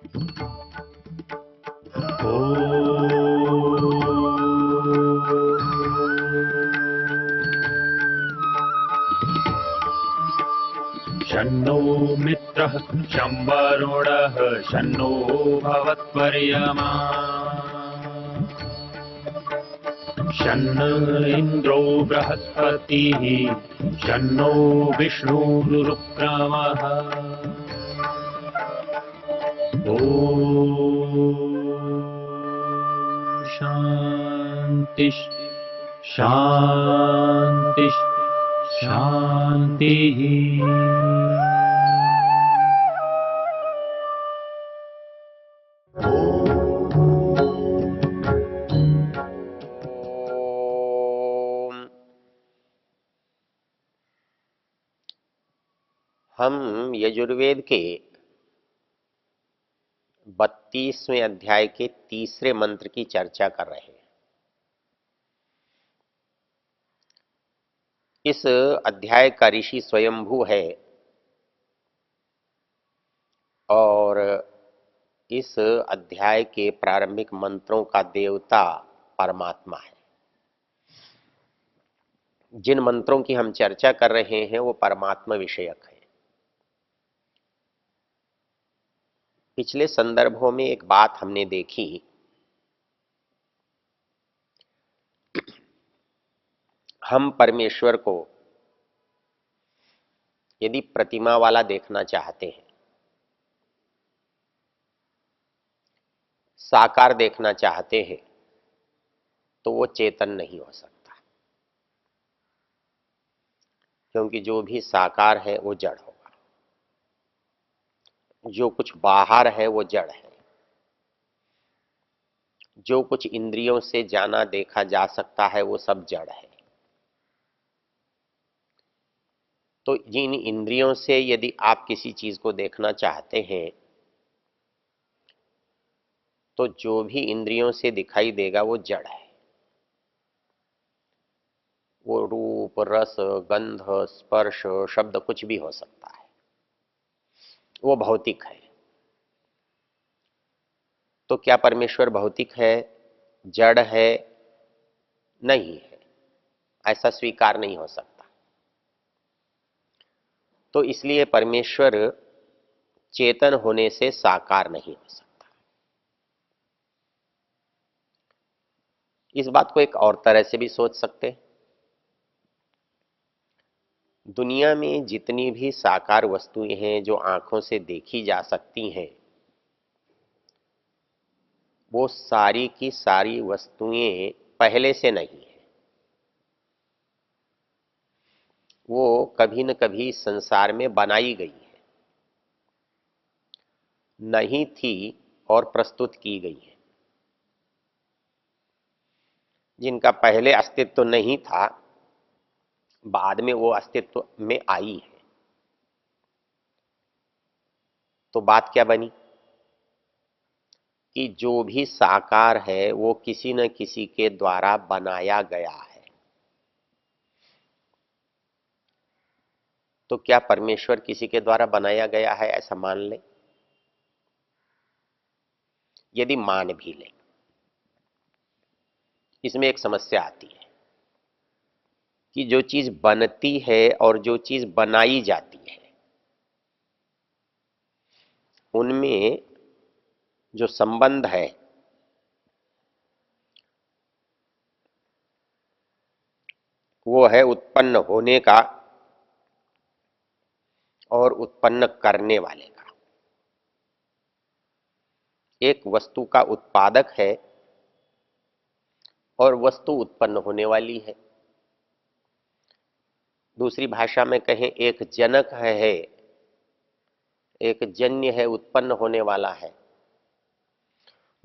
शन्नो मित्रः शं वरुणः शन्नो भवत्वर्यमा शन्न इन्द्रो बृहस्पतिः शन्नो विष्णुरुक्रमः ॐ शान्ति शान्ति शान्तिः। हम यजुर्वेद के 32वें अध्याय के तीसरे मंत्र की चर्चा कर रहे हैं। इस अध्याय का ऋषि स्वयंभू है और इस अध्याय के प्रारंभिक मंत्रों का देवता परमात्मा है। जिन मंत्रों की हम चर्चा कर रहे हैं वो परमात्मा विषयक है। पिछले संदर्भों में एक बात हमने देखी, हम परमेश्वर को यदि प्रतिमा वाला देखना चाहते हैं, साकार देखना चाहते हैं, तो वो चेतन नहीं हो सकता, क्योंकि जो भी साकार है वो जड़ होगा। जो कुछ बाहर है वो जड़ है। जो कुछ इंद्रियों से जाना देखा जा सकता है वो सब जड़ है। तो जिन इंद्रियों से यदि आप किसी चीज को देखना चाहते हैं, तो जो भी इंद्रियों से दिखाई देगा वो जड़ है। वो रूप, रस, गंध, स्पर्श, शब्द कुछ भी हो सकता है, वो भौतिक है। तो क्या परमेश्वर भौतिक है, जड़ है? नहीं है, ऐसा स्वीकार नहीं हो सकता। तो इसलिए परमेश्वर चेतन होने से साकार नहीं हो सकता। इस बात को एक और तरह से भी सोच सकते हैं। दुनिया में जितनी भी साकार वस्तुएं हैं जो आंखों से देखी जा सकती हैं, वो सारी की सारी वस्तुएं पहले से नहीं है। वो कभी न कभी संसार में बनाई गई है, नहीं थी और प्रस्तुत की गई है। जिनका पहले अस्तित्व नहीं था, बाद में वो अस्तित्व में आई है। तो बात क्या बनी कि जो भी साकार है वो किसी न किसी के द्वारा बनाया गया है। तो क्या परमेश्वर किसी के द्वारा बनाया गया है, ऐसा मान लें? यदि मान भी लें, इसमें एक समस्या आती है कि जो चीज बनती है और जो चीज बनाई जाती है, उनमें जो संबंध है वो है उत्पन्न होने का और उत्पन्न करने वाले का। एक वस्तु का उत्पादक है और वस्तु उत्पन्न होने वाली है। दूसरी भाषा में कहें, एक जनक है, एक जन्य है, उत्पन्न होने वाला है।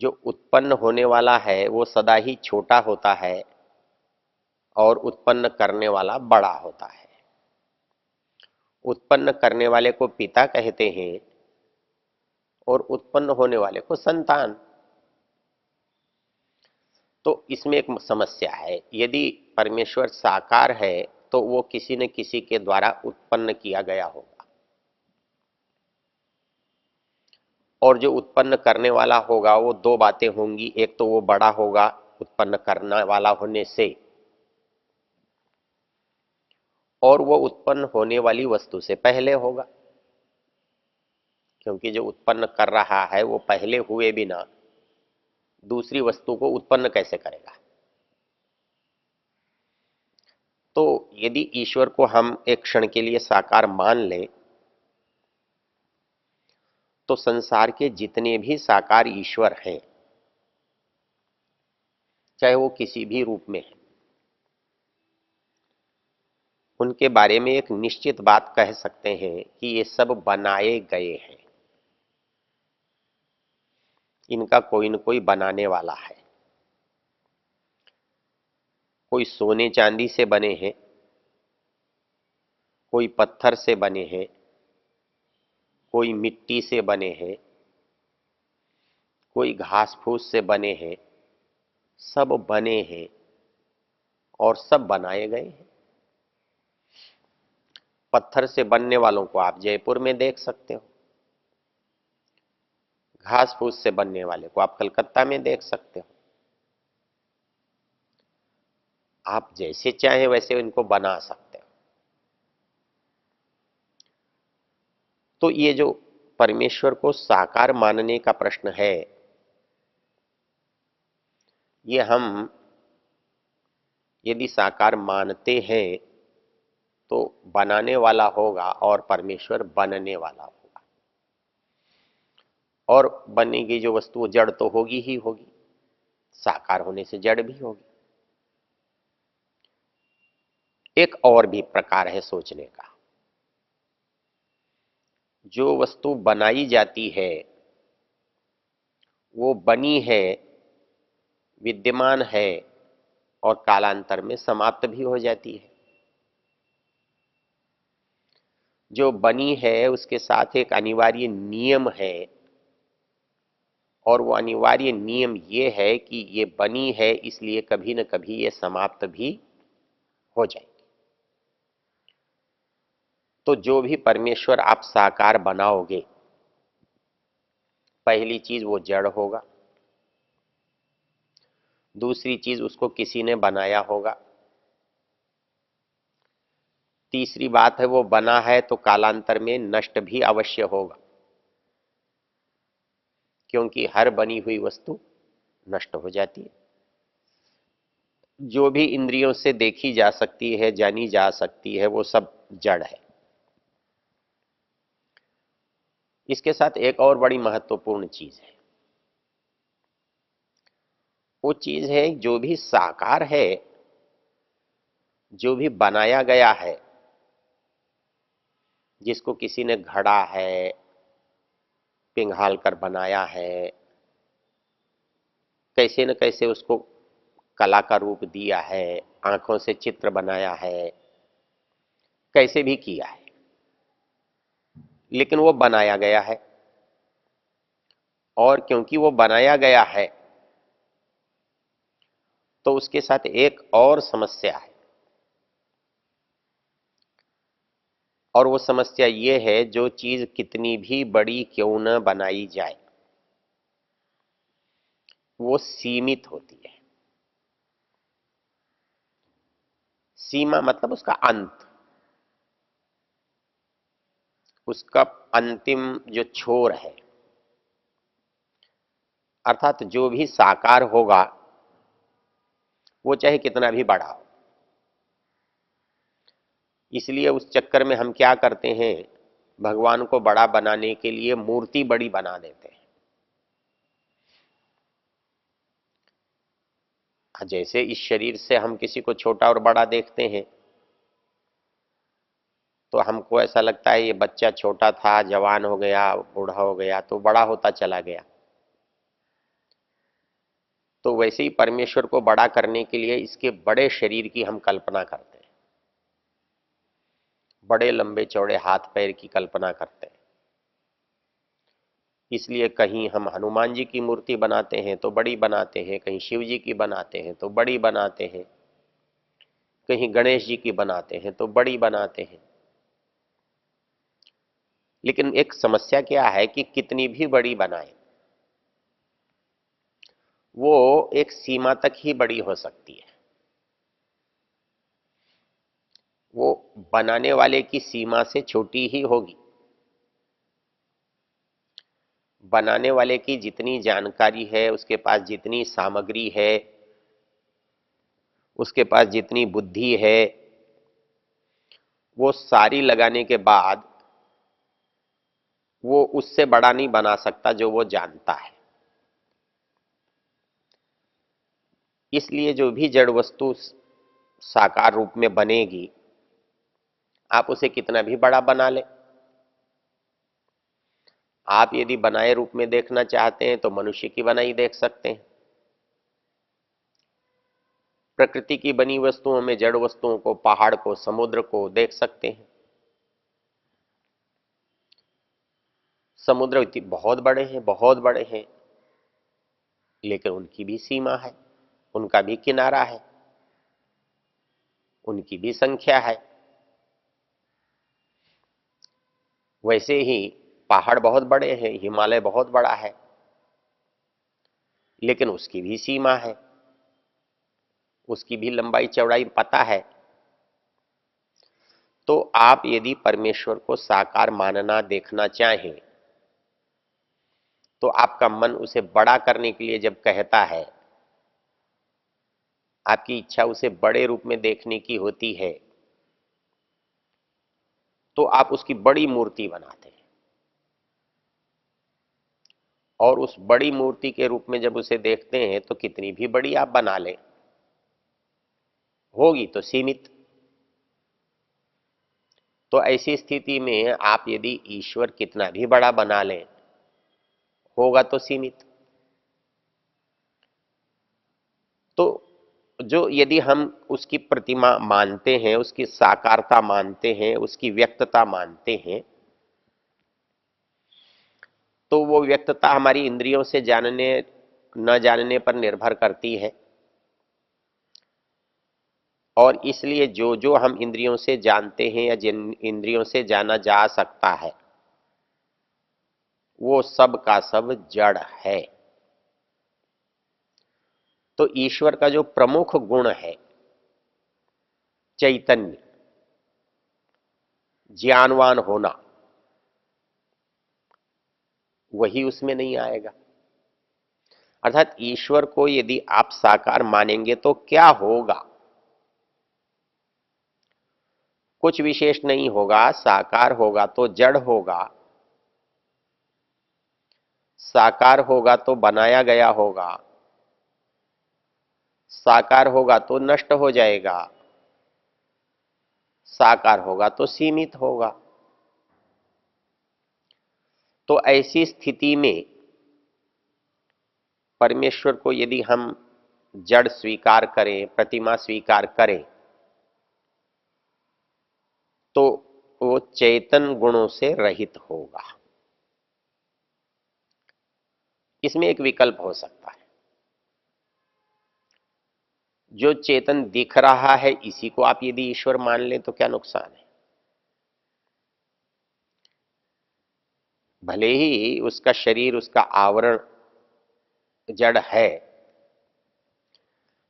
जो उत्पन्न होने वाला है वो सदा ही छोटा होता है और उत्पन्न करने वाला बड़ा होता है। उत्पन्न करने वाले को पिता कहते हैं और उत्पन्न होने वाले को संतान। तो इसमें एक समस्या है। यदि परमेश्वर साकार है तो वो किसी न किसी के द्वारा उत्पन्न किया गया होगा। और जो उत्पन्न करने वाला होगा वो दो बातें होंगी, एक तो वो बड़ा होगा उत्पन्न करने वाला होने से, और वो उत्पन्न होने वाली वस्तु से पहले होगा, क्योंकि जो उत्पन्न कर रहा है वो पहले हुए बिना दूसरी वस्तु को उत्पन्न कैसे करेगा। तो यदि ईश्वर को हम एक क्षण के लिए साकार मान लें तो संसार के जितने भी साकार ईश्वर हैं, चाहे वो किसी भी रूप में है, उनके बारे में एक निश्चित बात कह सकते हैं कि ये सब बनाए गए हैं। इनका कोई न कोई बनाने वाला है। कोई सोने चांदी से बने हैं, कोई पत्थर से बने हैं, कोई मिट्टी से बने हैं, कोई घास फूस से बने हैं, सब बने हैं और सब बनाए गए हैं। पत्थर से बनने वालों को आप जयपुर में देख सकते हो, घास फूस से बनने वाले को आप कलकत्ता में देख सकते हो। आप जैसे चाहें वैसे इनको बना सकते हो। तो ये जो परमेश्वर को साकार मानने का प्रश्न है, ये हम यदि साकार मानते हैं तो बनाने वाला होगा और परमेश्वर बनने वाला होगा, और बनेगी जो वस्तु जड़ तो होगी ही होगी, साकार होने से जड़ भी होगी। एक और भी प्रकार है सोचने का। जो वस्तु बनाई जाती है वो बनी है, विद्यमान है और कालांतर में समाप्त भी हो जाती है। जो बनी है उसके साथ एक अनिवार्य नियम है, और वो अनिवार्य नियम ये है कि ये बनी है इसलिए कभी न कभी ये समाप्त भी हो जाएगी। तो जो भी परमेश्वर आप साकार बनाओगे, पहली चीज वो जड़ होगा, दूसरी चीज उसको किसी ने बनाया होगा, तीसरी बात है वो बना है तो कालांतर में नष्ट भी अवश्य होगा, क्योंकि हर बनी हुई वस्तु नष्ट हो जाती है। जो भी इंद्रियों से देखी जा सकती है, जानी जा सकती है, वो सब जड़ है। इसके साथ एक और बड़ी महत्वपूर्ण चीज है। वो चीज है जो भी साकार है, जो भी बनाया गया है, जिसको किसी ने घड़ा है, पिघाल कर बनाया है, कैसे न कैसे उसको कला का रूप दिया है, आंखों से चित्र बनाया है, कैसे भी किया है, लेकिन वो बनाया गया है। और क्योंकि वो बनाया गया है तो उसके साथ एक और समस्या है, और वो समस्या ये है जो चीज कितनी भी बड़ी क्यों न बनाई जाए वो सीमित होती है। सीमा मतलब उसका अंत, उसका अंतिम जो छोर है। अर्थात जो भी साकार होगा वो चाहे कितना भी बड़ा हो। इसलिए उस चक्कर में हम क्या करते हैं, भगवान को बड़ा बनाने के लिए मूर्ति बड़ी बना देते हैं। जैसे इस शरीर से हम किसी को छोटा और बड़ा देखते हैं तो हमको ऐसा लगता है ये बच्चा छोटा था, जवान हो गया, बूढ़ा हो गया तो बड़ा होता चला गया। तो वैसे ही परमेश्वर को बड़ा करने के लिए इसके बड़े शरीर की हम कल्पना करते हैं, बड़े लंबे चौड़े हाथ पैर की कल्पना करते हैं। इसलिए कहीं हम हनुमान जी की मूर्ति बनाते हैं तो बड़ी बनाते हैं, कहीं शिव जी की बनाते हैं तो बड़ी बनाते हैं, कहीं गणेश जी की बनाते हैं तो बड़ी बनाते हैं। लेकिन एक समस्या क्या है कि कितनी भी बड़ी बनाए, वो एक सीमा तक ही बड़ी हो सकती है। वो बनाने वाले की सीमा से छोटी ही होगी। बनाने वाले की जितनी जानकारी है, उसके पास जितनी सामग्री है, उसके पास जितनी बुद्धि है, वो सारी लगाने के बाद वो उससे बड़ा नहीं बना सकता जो वो जानता है। इसलिए जो भी जड़ वस्तु साकार रूप में बनेगी, आप उसे कितना भी बड़ा बना लें। आप यदि बनाए रूप में देखना चाहते हैं तो मनुष्य की बनाई देख सकते हैं। प्रकृति की बनी वस्तुओं में जड़ वस्तुओं को, पहाड़ को, समुद्र को देख सकते हैं। समुद्र बहुत बड़े हैं, बहुत बड़े हैं, लेकिन उनकी भी सीमा है, उनका भी किनारा है, उनकी भी संख्या है। वैसे ही पहाड़ बहुत बड़े हैं, हिमालय बहुत बड़ा है, लेकिन उसकी भी सीमा है, उसकी भी लंबाई चौड़ाई पता है। तो आप यदि परमेश्वर को साकार मानना, देखना चाहें, तो आपका मन उसे बड़ा करने के लिए जब कहता है, आपकी इच्छा उसे बड़े रूप में देखने की होती है, तो आप उसकी बड़ी मूर्ति बनाते हैं। और उस बड़ी मूर्ति के रूप में जब उसे देखते हैं तो कितनी भी बड़ी आप बना लें, होगी तो सीमित। तो ऐसी स्थिति में आप यदि ईश्वर कितना भी बड़ा बना लें, होगा तो सीमित। तो जो यदि हम उसकी प्रतिमा मानते हैं, उसकी साकारता मानते हैं, उसकी व्यक्तता मानते हैं, तो वो व्यक्तता हमारी इंद्रियों से जानने न जानने पर निर्भर करती है। और इसलिए जो जो हम इंद्रियों से जानते हैं या जिन इंद्रियों से जाना जा सकता है, वो सब का सब जड़ है। तो ईश्वर का जो प्रमुख गुण है, चैतन्य, ज्ञानवान होना, वही उसमें नहीं आएगा। अर्थात ईश्वर को यदि आप साकार मानेंगे तो क्या होगा? कुछ विशेष नहीं होगा। साकार होगा तो जड़ होगा, साकार होगा तो बनाया गया होगा, साकार होगा तो नष्ट हो जाएगा, साकार होगा तो सीमित होगा। तो ऐसी स्थिति में परमेश्वर को यदि हम जड़ स्वीकार करें, प्रतिमा स्वीकार करें, तो वो चेतन गुणों से रहित होगा। इसमें एक विकल्प हो सकता है। जो चेतन दिख रहा है, इसी को आप यदि ईश्वर मान लें तो क्या नुकसान है? भले ही उसका शरीर, उसका आवरण जड़ है,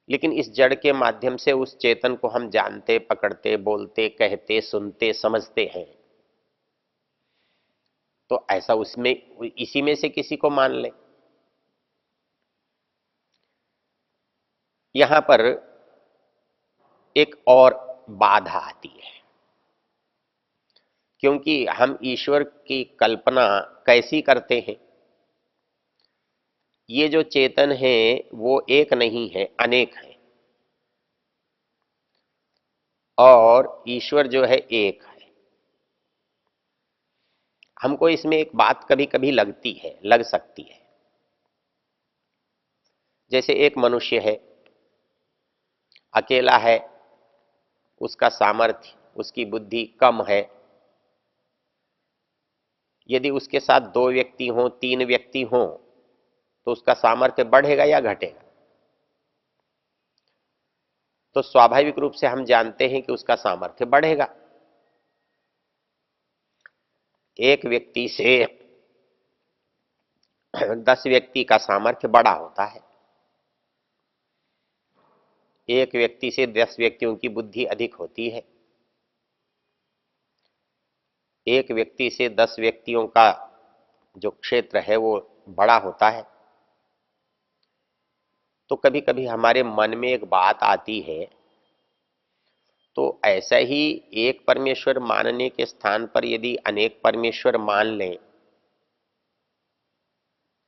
लेकिन इस जड़ के माध्यम से उस चेतन को हम जानते, पकड़ते, बोलते, कहते, सुनते, समझते हैं। तो ऐसा उसमें, इसी में से किसी को मान लें। यहां पर एक और बाधा आती है, क्योंकि हम ईश्वर की कल्पना कैसी करते हैं? ये जो चेतन है वो एक नहीं है, अनेक है, और ईश्वर जो है एक है। हमको इसमें एक बात कभी कभी लगती है, लग सकती है। जैसे एक मनुष्य है, अकेला है, उसका सामर्थ्य, उसकी बुद्धि कम है। यदि उसके साथ 2 व्यक्ति हों, 3 व्यक्ति हों, तो उसका सामर्थ्य बढ़ेगा या घटेगा? तो स्वाभाविक रूप से हम जानते हैं कि उसका सामर्थ्य बढ़ेगा। एक व्यक्ति से 10 व्यक्ति का सामर्थ्य बड़ा होता है, एक व्यक्ति से 10 व्यक्तियों की बुद्धि अधिक होती है, एक व्यक्ति से 10 व्यक्तियों का जो क्षेत्र है वो बड़ा होता है। तो कभी कभी हमारे मन में एक बात आती है, तो ऐसा ही एक परमेश्वर मानने के स्थान पर यदि अनेक परमेश्वर मान लें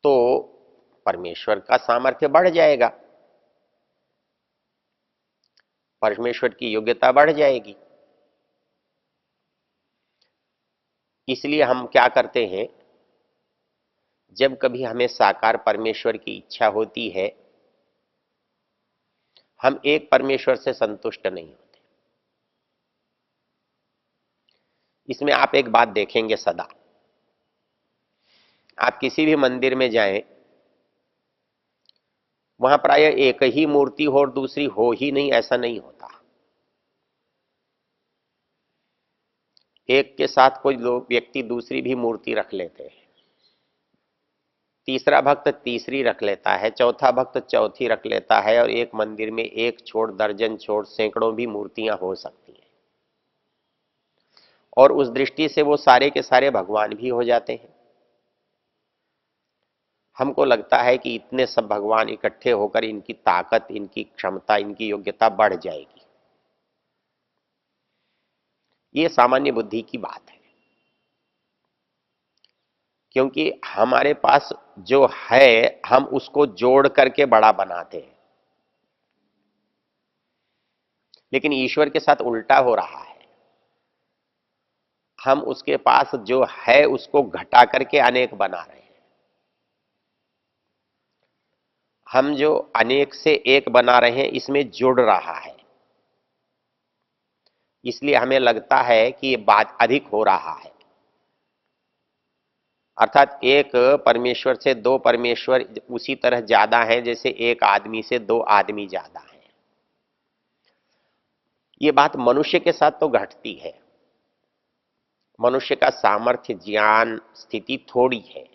तो परमेश्वर का सामर्थ्य बढ़ जाएगा, परमेश्वर की योग्यता बढ़ जाएगी। इसलिए हम क्या करते हैं, जब कभी हमें साकार परमेश्वर की इच्छा होती है, हम एक परमेश्वर से संतुष्ट नहीं होते। इसमें आप एक बात देखेंगे सदा, आप किसी भी मंदिर में जाएं, वहां प्राय एक ही मूर्ति हो और दूसरी हो ही नहीं, ऐसा नहीं होता। एक के साथ कोई लोग व्यक्ति दूसरी भी मूर्ति रख लेते हैं, तीसरा भक्त तीसरी रख लेता है, चौथा भक्त चौथी रख लेता है, और एक मंदिर में एक छोड़ दर्जन छोड़ सैकड़ों भी मूर्तियां हो सकती हैं, और उस दृष्टि से वो सारे के सारे भगवान भी हो जाते हैं। हमको लगता है कि इतने सब भगवान इकट्ठे होकर इनकी ताकत, इनकी क्षमता, इनकी योग्यता बढ़ जाएगी। ये सामान्य बुद्धि की बात है, क्योंकि हमारे पास जो है हम उसको जोड़ करके बड़ा बनाते हैं, लेकिन ईश्वर के साथ उल्टा हो रहा है। हम उसके पास जो है उसको घटा करके अनेक बना रहे हैं। हम जो अनेक से एक बना रहे हैं इसमें जुड़ रहा है, इसलिए हमें लगता है कि ये बात अधिक हो रहा है। अर्थात एक परमेश्वर से दो परमेश्वर उसी तरह ज्यादा हैं जैसे एक आदमी से दो आदमी ज्यादा हैं। ये बात मनुष्य के साथ तो घटती है, मनुष्य का सामर्थ्य, ज्ञान, स्थिति थोड़ी है।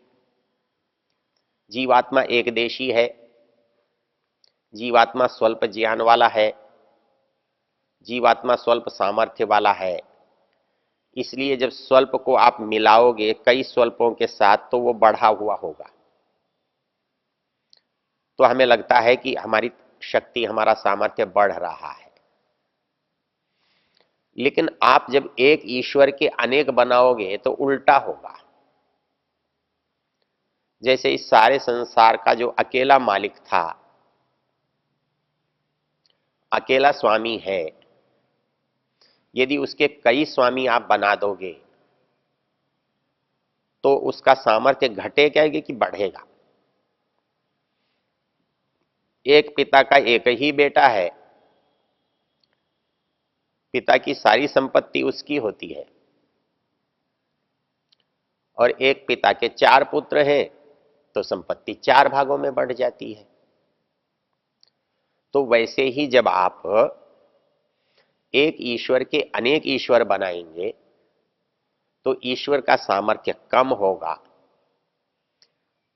जीवात्मा एकदेशी है, जीवात्मा स्वल्प ज्ञान वाला है, जीवात्मा स्वल्प सामर्थ्य वाला है। इसलिए जब स्वल्प को आप मिलाओगे कई स्वल्पों के साथ तो वो बढ़ा हुआ होगा, तो हमें लगता है कि हमारी शक्ति, हमारा सामर्थ्य बढ़ रहा है। लेकिन आप जब एक ईश्वर के अनेक बनाओगे तो उल्टा होगा। जैसे इस सारे संसार का जो अकेला मालिक था, अकेला स्वामी है, यदि उसके कई स्वामी आप बना दोगे तो उसका सामर्थ्य घटेगा कि बढ़ेगा? एक पिता का एक ही बेटा है, पिता की सारी संपत्ति उसकी होती है, और एक पिता के 4 पुत्र हैं तो संपत्ति 4 भागों में बढ़ जाती है। तो वैसे ही जब आप एक ईश्वर के अनेक ईश्वर बनाएंगे तो ईश्वर का सामर्थ्य कम होगा,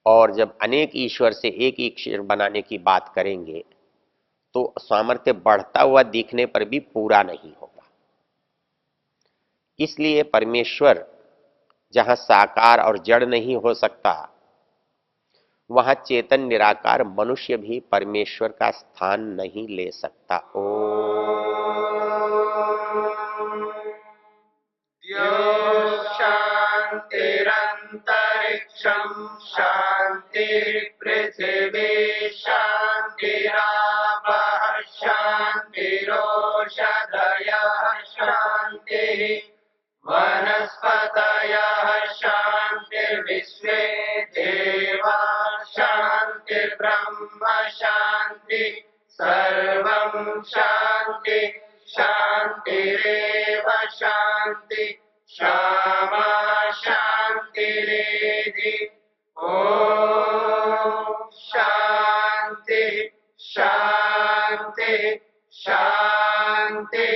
और जब अनेक ईश्वर से एक ईश्वर बनाने की बात करेंगे तो सामर्थ्य बढ़ता हुआ दिखने पर भी पूरा नहीं होगा। इसलिए परमेश्वर जहां साकार और जड़ नहीं हो सकता, वहां चेतन निराकार मनुष्य भी परमेश्वर का स्थान नहीं ले सकता। शांतिरंतरिक्षं शांति पृथिवी शांतिरापः शांतिरोषधयः शांति वनस्पतयः शांतिर्विश्वे देवा शांतिर्ब्रह्म शांति सर्वं शांति शांतिरेव शांति क्षमा शांतिरेधि। ओम शांति शांति शांति।